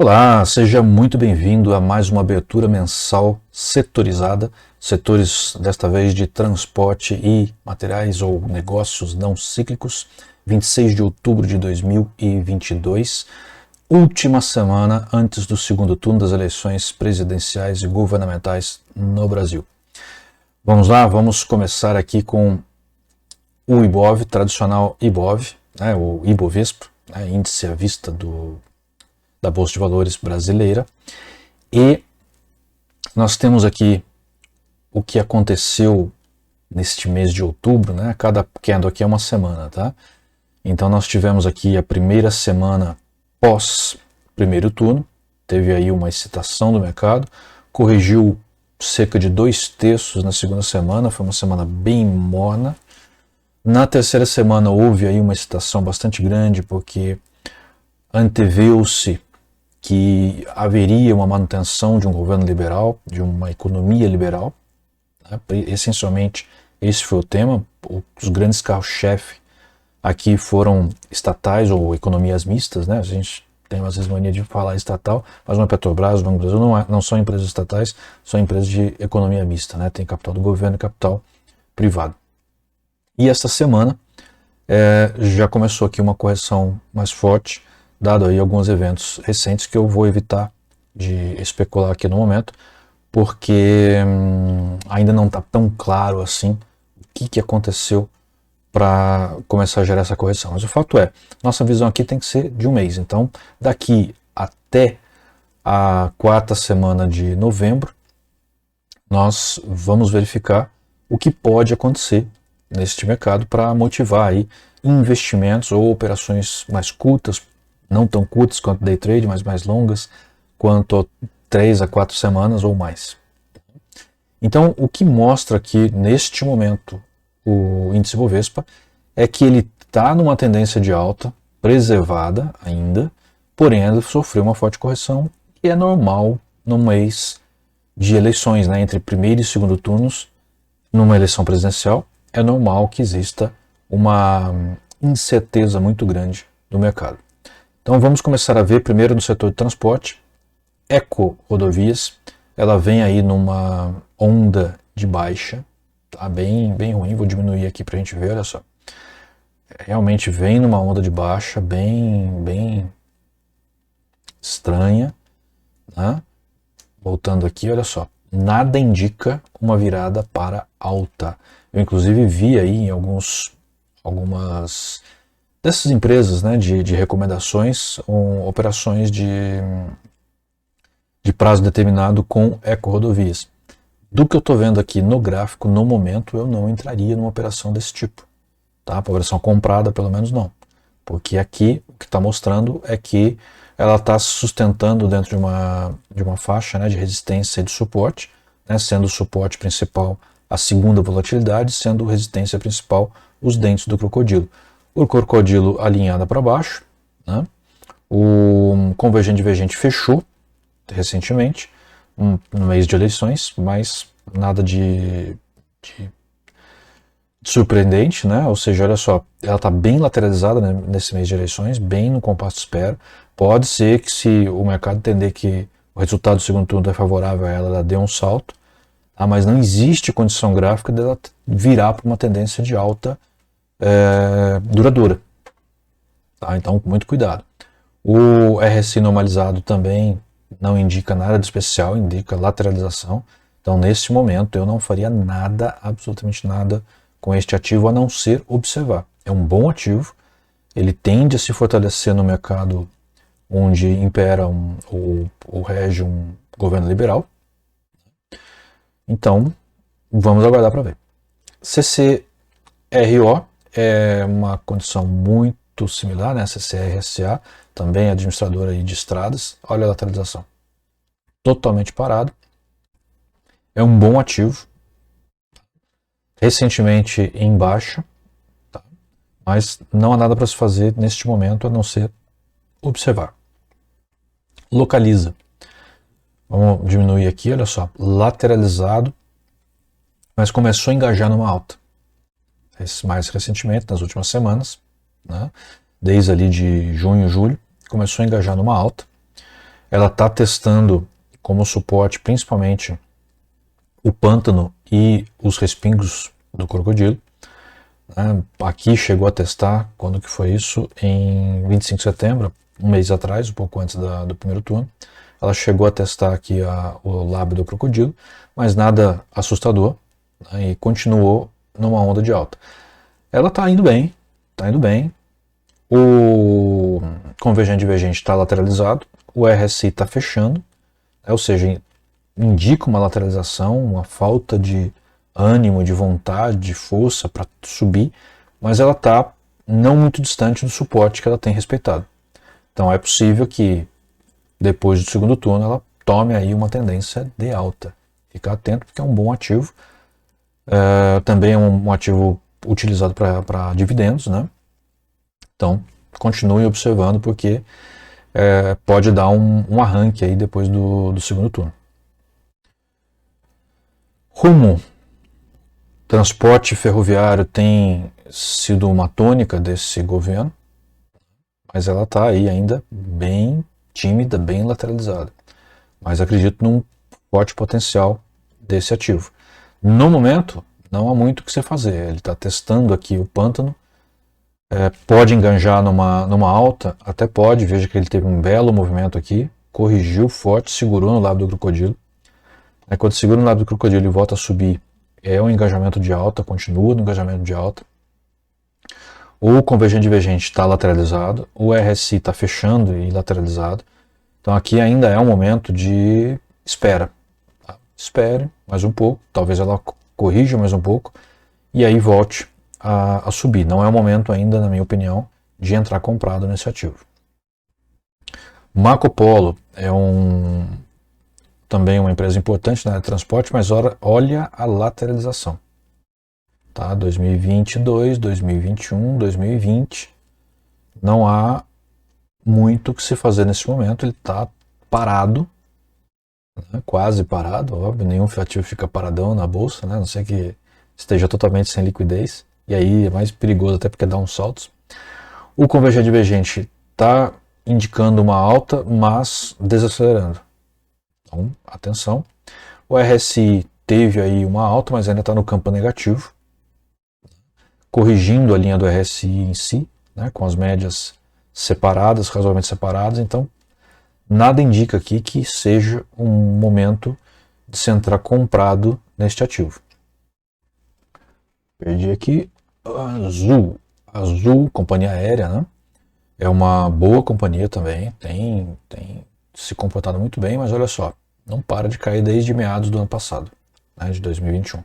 Olá, seja muito bem-vindo a mais uma abertura mensal setorizada, setores desta vez de transporte e materiais ou negócios não cíclicos, 26 de outubro de 2022, última semana antes do segundo turno das eleições presidenciais e governamentais no Brasil. Vamos lá, vamos começar aqui com o Ibov, tradicional Ibov, o Ibovespa, índice à vista da Bolsa de Valores brasileira, e nós temos aqui o que aconteceu neste mês de outubro, né? Cada candle aqui é uma semana, tá? Então nós tivemos aqui a primeira semana pós primeiro turno, teve aí uma excitação do mercado, corrigiu cerca de 2/3 na segunda semana, foi uma semana bem morna. Na terceira semana houve aí uma excitação bastante grande, porque anteveu-se que haveria uma manutenção de um governo liberal, de uma economia liberal, né? Essencialmente esse foi o tema. Os grandes carros-chefe aqui foram estatais ou economias mistas, né? A gente tem às vezes mania de falar estatal, mas uma Petrobras, o Banco do Brasil não são empresas estatais, são empresas de economia mista, né? Tem capital do governo e capital privado. E esta semana já começou aqui uma correção mais forte, dado aí alguns eventos recentes que eu vou evitar de especular aqui no momento, porque ainda não está tão claro assim o que aconteceu para começar a gerar essa correção. Mas o fato é, nossa visão aqui tem que ser de um mês. Então, daqui até a quarta semana de novembro, nós vamos verificar o que pode acontecer neste mercado para motivar aí investimentos ou operações mais curtas, não tão curtas quanto day trade, mas mais longas, quanto 3 a 4 semanas ou mais. Então, o que mostra aqui, neste momento, o índice Bovespa, é que ele está numa tendência de alta, preservada ainda, porém ainda sofreu uma forte correção, e é normal no mês de eleições, né, entre primeiro e segundo turnos, numa eleição presidencial, é normal que exista uma incerteza muito grande no mercado. Então vamos começar a ver primeiro no setor de transporte. Eco Rodovias, ela vem aí numa onda de baixa, tá bem ruim, vou diminuir aqui para a gente ver, olha só. Realmente vem numa onda de baixa bem estranha, né? Voltando aqui, olha só, nada indica uma virada para alta. Eu inclusive vi aí em algumas dessas empresas, né, de recomendações, operações de prazo determinado com eco-rodovias. Do que eu estou vendo aqui no gráfico, no momento, eu não entraria numa operação desse tipo. Tá? Uma operação comprada, pelo menos não. Porque aqui o que está mostrando é que ela está se sustentando dentro de uma faixa, né, de resistência e de suporte, né, sendo o suporte principal a segunda volatilidade, sendo resistência principal os dentes do crocodilo. O crocodilo alinhada para baixo, né? O convergente divergente fechou recentemente, no mês de eleições, mas nada de surpreendente, né? Ou seja, olha só, ela está bem lateralizada, né, nesse mês de eleições, bem no compasso de espera. Pode ser que, se o mercado entender que o resultado do segundo turno é favorável a ela, ela dê um salto, tá? Mas não existe condição gráfica dela virar para uma tendência de alta duradoura. Tá? Então, muito cuidado. O RSI normalizado também não indica nada de especial, indica lateralização. Então, nesse momento, eu não faria nada, absolutamente nada, com este ativo, a não ser observar. É um bom ativo, ele tende a se fortalecer no mercado onde impera ou rege um governo liberal. Então, vamos aguardar para ver. CCRO é uma condição muito similar, né? CCRSA, também administradora de estradas. Olha a lateralização. Totalmente parado. É um bom ativo. Recentemente em baixa, tá? Mas não há nada para se fazer neste momento a não ser observar. Localiza. Vamos diminuir aqui, olha só. Lateralizado, mas começou a engajar numa alta. Mais recentemente, nas últimas semanas, né? Desde ali de junho, julho, começou a engajar numa alta. ela está testando como suporte principalmente o pântano e os respingos do crocodilo. Aqui chegou a testar, quando que foi isso? Em 25 de setembro, um mês atrás, um pouco antes do primeiro turno. Ela chegou a testar aqui o lábio do crocodilo, mas nada assustador, né, e continuou numa onda de alta. Ela está indo bem, está indo bem. O convergente divergente está lateralizado, o RSI está fechando, ou seja, indica uma lateralização, uma falta de ânimo, de vontade, de força para subir, mas ela está não muito distante do suporte que ela tem respeitado. Então é possível que depois do segundo turno ela tome aí uma tendência de alta. Fica atento porque é um bom ativo. Também é um ativo utilizado para dividendos, né? Então continue observando porque pode dar um arranque aí depois do segundo turno. Rumo. Transporte ferroviário tem sido uma tônica desse governo, mas ela está aí ainda bem tímida, bem lateralizada. Mas acredito num forte potencial desse ativo. No momento, não há muito o que você fazer. Ele está testando aqui o pântano. Pode enganjar numa alta, até pode. Veja que ele teve um belo movimento aqui, corrigiu forte, segurou no lábio do crocodilo. Quando segura no lábio do crocodilo e volta a subir, é um engajamento de alta, continua no engajamento de alta. O convergente divergente está lateralizado, o RSI está fechando e lateralizado. Então aqui ainda é um momento de espera. Tá? Espere mais um pouco, talvez ela corrija mais um pouco e aí volte a subir. Não é o momento ainda, na minha opinião, de entrar comprado nesse ativo. Marco Polo é também uma empresa importante na área de transporte, mas olha a lateralização. Tá? 2022, 2021, 2020, não há muito o que se fazer nesse momento, ele está parado, né? Quase parado, óbvio, nenhum ativo fica paradão na bolsa, né? A não ser que esteja totalmente sem liquidez, e aí é mais perigoso até porque dá uns saltos. O convergente divergente está indicando uma alta, mas desacelerando. Então, atenção. O RSI teve aí uma alta, mas ainda está no campo negativo, corrigindo a linha do RSI em si, né, com as médias separadas, razoavelmente separadas. Então, nada indica aqui que seja um momento de se entrar comprado neste ativo. Perdi aqui. Azul, companhia aérea, né? É uma boa companhia também, tem se comportado muito bem, mas olha só, não para de cair desde meados do ano passado, né, de 2021.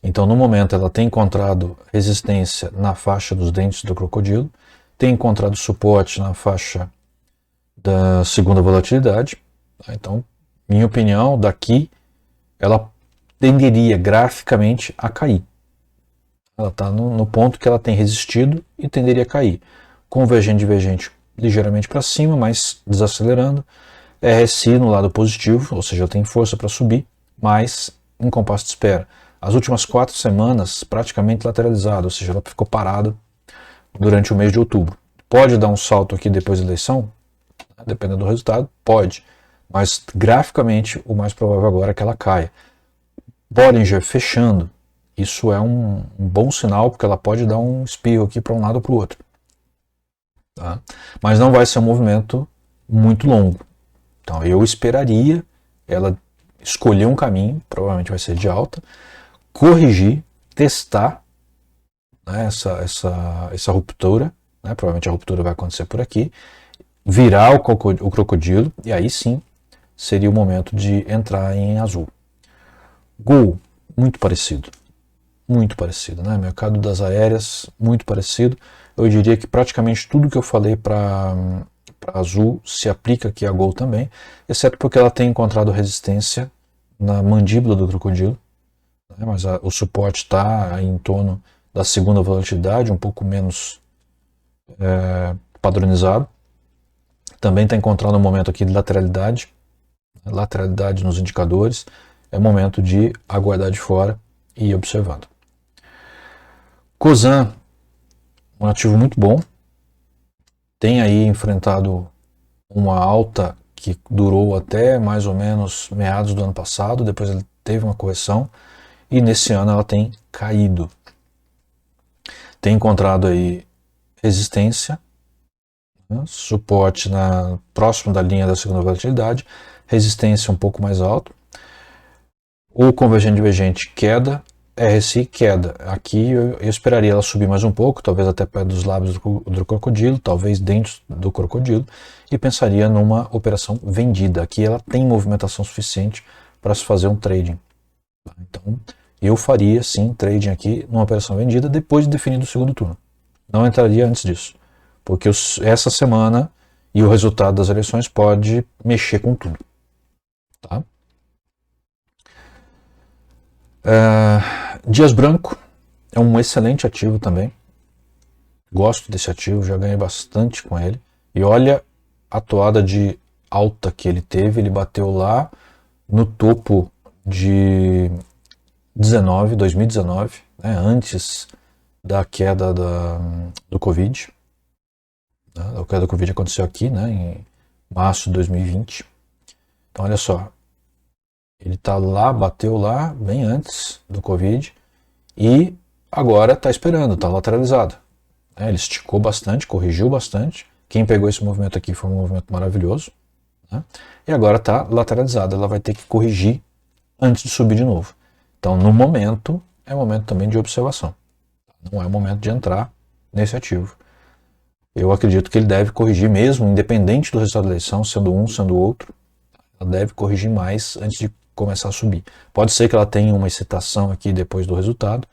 Então, no momento, ela tem encontrado resistência na faixa dos dentes do crocodilo, tem encontrado suporte na faixa da segunda volatilidade. Tá? Então, minha opinião, daqui, ela tenderia graficamente a cair. Ela está no ponto que ela tem resistido e tenderia a cair. Convergente divergente ligeiramente para cima, mas desacelerando. RSI no lado positivo, ou seja, ela tem força para subir, mas em compasso de espera. As últimas 4 semanas praticamente lateralizada, ou seja, ela ficou parada durante o mês de outubro. Pode dar um salto aqui depois da eleição? Dependendo do resultado, pode. Mas graficamente o mais provável agora é que ela caia. Bollinger fechando, isso é um bom sinal, porque ela pode dar um espirro aqui para um lado ou para o outro. Tá? Mas não vai ser um movimento muito longo. Então eu esperaria ela escolher um caminho, provavelmente vai ser de alta, corrigir, testar, né, essa ruptura, né, provavelmente a ruptura vai acontecer por aqui, virar o crocodilo e aí sim seria o momento de entrar em azul. Gol, muito parecido, né? Mercado das aéreas, muito parecido. Eu diria que praticamente tudo que eu falei para azul se aplica aqui a Gol também, exceto porque ela tem encontrado resistência na mandíbula do crocodilo, né? Mas o suporte está em torno da segunda volatilidade, um pouco menos padronizado. Também está encontrando um momento aqui de lateralidade nos indicadores. É momento de aguardar de fora e ir observando. Cosan, um ativo muito bom, tem aí enfrentado uma alta que durou até mais ou menos meados do ano passado, depois ele teve uma correção e nesse ano ela tem caído. Tem encontrado aí resistência, né, suporte próximo da linha da segunda volatilidade, resistência um pouco mais alto, o convergente divergente queda, RSI queda. Aqui eu esperaria ela subir mais um pouco, talvez até perto dos lábios do crocodilo, talvez dentro do crocodilo, e pensaria numa operação vendida. Aqui ela tem movimentação suficiente para se fazer um trading. Então eu faria sim trading aqui numa operação vendida depois de definido o segundo turno. Não entraria antes disso, porque essa semana e o resultado das eleições pode mexer com tudo. Tá? Dias Branco é um excelente ativo também. Gosto desse ativo, já ganhei bastante com ele. E olha a toada de alta que ele teve. Ele bateu lá no topo de 2019, né, antes da queda do Covid. A queda do Covid aconteceu aqui, né, em março de 2020. Então olha só. Ele tá lá, bateu lá, bem antes do Covid, e agora está esperando, está lateralizado. Ele esticou bastante, corrigiu bastante. Quem pegou esse movimento aqui foi um movimento maravilhoso. Né? E agora está lateralizado, ela vai ter que corrigir antes de subir de novo. Então, no momento, é momento também de observação. Não é o momento de entrar nesse ativo. Eu acredito que ele deve corrigir mesmo, independente do resultado da eleição, sendo um, sendo outro. Ela deve corrigir mais antes de começar a subir. Pode ser que ela tenha uma excitação aqui depois do resultado,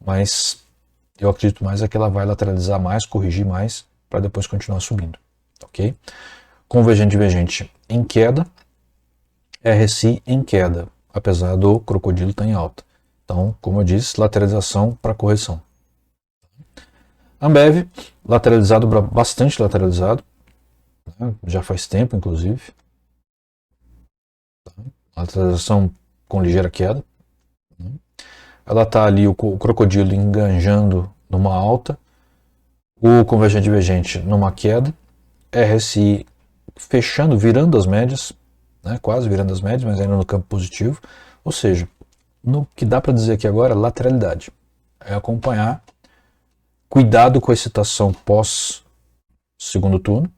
mas eu acredito mais é que ela vai lateralizar mais, corrigir mais, para depois continuar subindo. Ok? Convergente divergente em queda, RSI em queda, apesar do crocodilo estar em alta. Então, como eu disse, lateralização para correção. Ambev, lateralizado, bastante lateralizado, né? Já faz tempo, inclusive. Lateralização com ligeira queda. Ela está ali, o crocodilo enganjando numa alta, o convergente divergente numa queda, RSI fechando, virando as médias, né, quase virando as médias, mas ainda no campo positivo. Ou seja, no que dá para dizer aqui agora, lateralidade. É acompanhar, cuidado com a excitação pós segundo turno,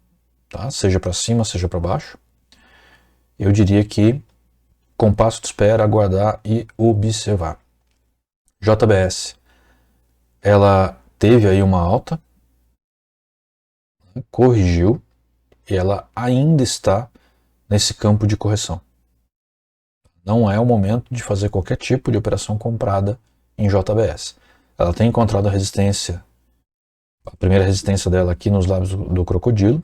tá? Seja para cima, seja para baixo. Eu diria que compasso de espera, aguardar e observar. JBS, ela teve aí uma alta, corrigiu e ela ainda está nesse campo de correção. Não é o momento de fazer qualquer tipo de operação comprada em JBS. Ela tem encontrado a resistência, a primeira resistência dela aqui nos lábios do crocodilo.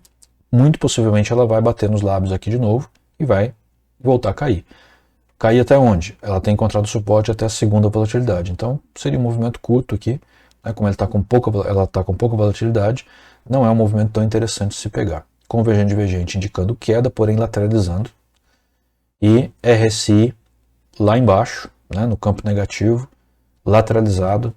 Muito possivelmente ela vai bater nos lábios aqui de novo e vai voltar a cair. Cair até onde? Ela tem encontrado suporte até a segunda volatilidade. Então seria um movimento curto aqui, né? Como ela está com pouca volatilidade, não é um movimento tão interessante de se pegar. Convergente divergente indicando queda, porém lateralizando. E RSI lá embaixo, né, no campo negativo, lateralizado.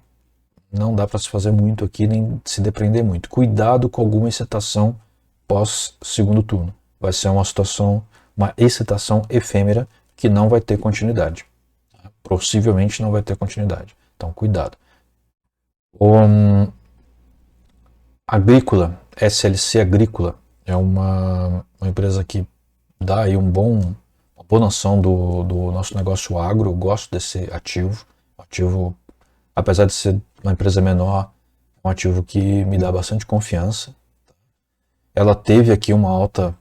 Não dá para se fazer muito aqui, nem se depreender muito. Cuidado com alguma excitação pós segundo turno. Vai ser uma excitação efêmera que não vai ter continuidade. Possivelmente não vai ter continuidade. Então, cuidado. Agrícola, SLC Agrícola, é uma empresa que dá aí uma boa noção do nosso negócio agro. Eu gosto desse ativo. Ativo, apesar de ser uma empresa menor, é um ativo que me dá bastante confiança. Ela teve aqui uma alta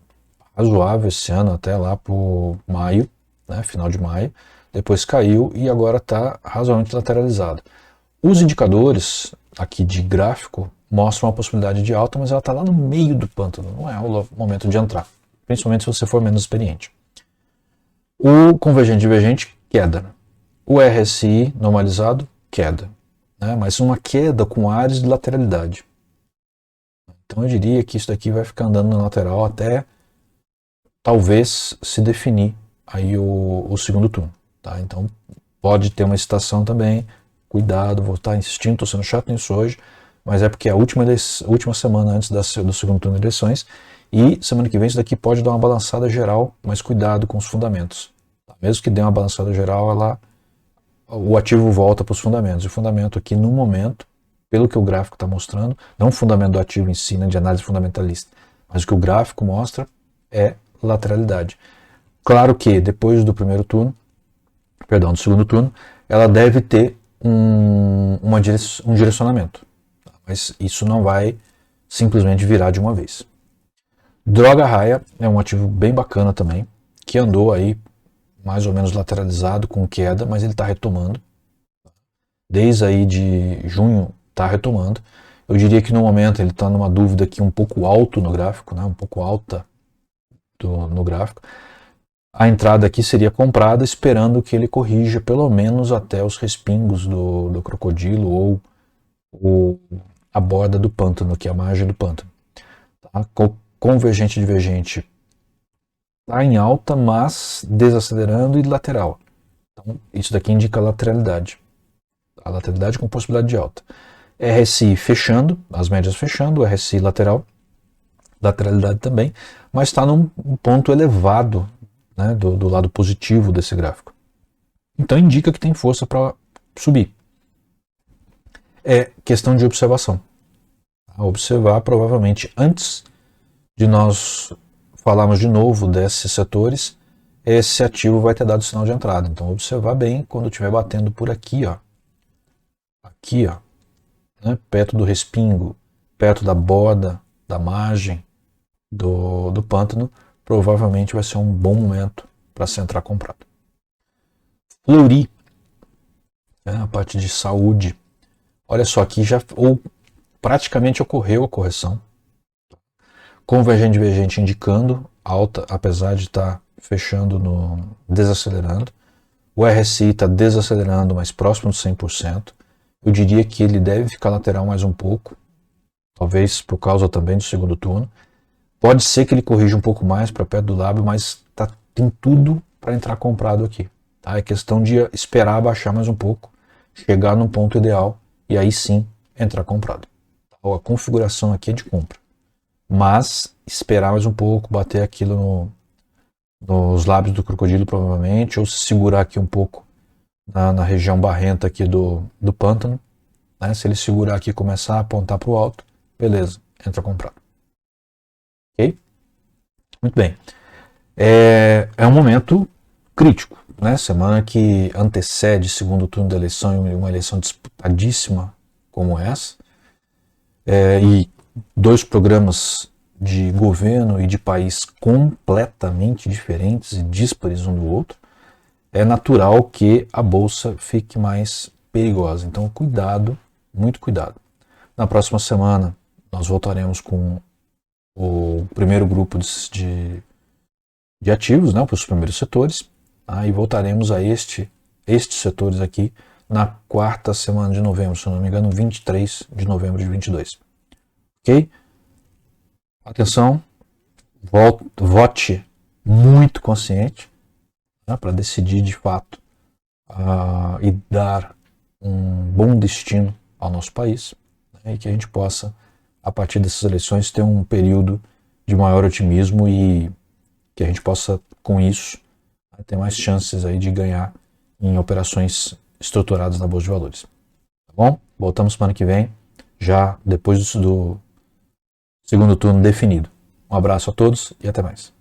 razoável esse ano, até lá por maio, né, final de maio, depois caiu e agora está razoavelmente lateralizado. Os indicadores aqui de gráfico mostram a possibilidade de alta, mas ela está lá no meio do pântano, não é o momento de entrar, principalmente se você for menos experiente. O convergente divergente, queda. O RSI normalizado, queda, né, mas uma queda com áreas de lateralidade. Então eu diria que isso daqui vai ficar andando na lateral até talvez se definir aí o segundo turno, tá? Então pode ter uma excitação também, cuidado, vou estar insistindo, estou sendo chato nisso hoje, mas é porque é a última semana antes do segundo turno de eleições E semana que vem isso daqui pode dar uma balançada geral, mas cuidado com os fundamentos. Mesmo que dê uma balançada geral, o ativo volta para os fundamentos. E o fundamento aqui no momento, pelo que o gráfico está mostrando, não o fundamento do ativo em si, né, de análise fundamentalista, mas o que o gráfico mostra é lateralidade. Claro que depois do do segundo turno, ela deve ter um direcionamento. Mas isso não vai simplesmente virar de uma vez. Droga Raia é um ativo bem bacana também, que andou aí mais ou menos lateralizado com queda, mas ele está retomando. Desde aí de junho está retomando. Eu diria que no momento ele está numa dúvida aqui um pouco alto no gráfico, né? Um pouco alta no gráfico. A entrada aqui seria comprada esperando que ele corrija pelo menos até os respingos do crocodilo ou a borda do pântano, que é a margem do pântano. Tá? Convergente e divergente está em alta, mas desacelerando e lateral. Então, isso daqui indica lateralidade. A lateralidade com possibilidade de alta. RSI fechando, as médias fechando, RSI lateralidade também, mas está num ponto elevado, né, do lado positivo desse gráfico. Então indica que tem força para subir. É questão de observação. Observar provavelmente antes de nós falarmos de novo desses setores, esse ativo vai ter dado sinal de entrada. Então observar bem quando estiver batendo por aqui, ó. Aqui, ó, né, perto do respingo, perto da borda, da margem do pântano, provavelmente vai ser um bom momento para se entrar comprado. Fleury, a parte de saúde. Olha só, aqui já praticamente ocorreu a correção. Convergente e divergente indicando alta, apesar de estar fechando desacelerando. O RSI está desacelerando, mas próximo de 100%. Eu diria que ele deve ficar lateral mais um pouco, talvez por causa também do segundo turno. Pode ser que ele corrija um pouco mais para perto do lábio, mas tem tudo para entrar comprado aqui. Tá? É questão de esperar baixar mais um pouco, chegar num ponto ideal e aí sim entrar comprado. A configuração aqui é de compra, mas esperar mais um pouco, bater aquilo nos lábios do crocodilo provavelmente, ou se segurar aqui um pouco na região barrenta aqui do pântano. Né? Se ele segurar aqui e começar a apontar para o alto, beleza, entra comprado. Ok? Muito bem. É um momento crítico, né? Semana que antecede segundo turno da eleição e uma eleição disputadíssima como essa, e dois programas de governo e de país completamente diferentes e díspares um do outro, é natural que a bolsa fique mais perigosa. Então, cuidado, muito cuidado. Na próxima semana, nós voltaremos com o primeiro grupo de ativos, né, para os primeiros setores, tá? E voltaremos a estes setores aqui na quarta semana de novembro, se não me engano, 23 de novembro de 22. Ok? Atenção, vote muito consciente, né, para decidir de fato e dar um bom destino ao nosso país, né, e que a gente possa, a partir dessas eleições, ter um período de maior otimismo e que a gente possa, com isso, ter mais chances aí de ganhar em operações estruturadas na Bolsa de Valores. Tá bom? Voltamos semana que vem, já depois do segundo turno definido. Um abraço a todos e até mais.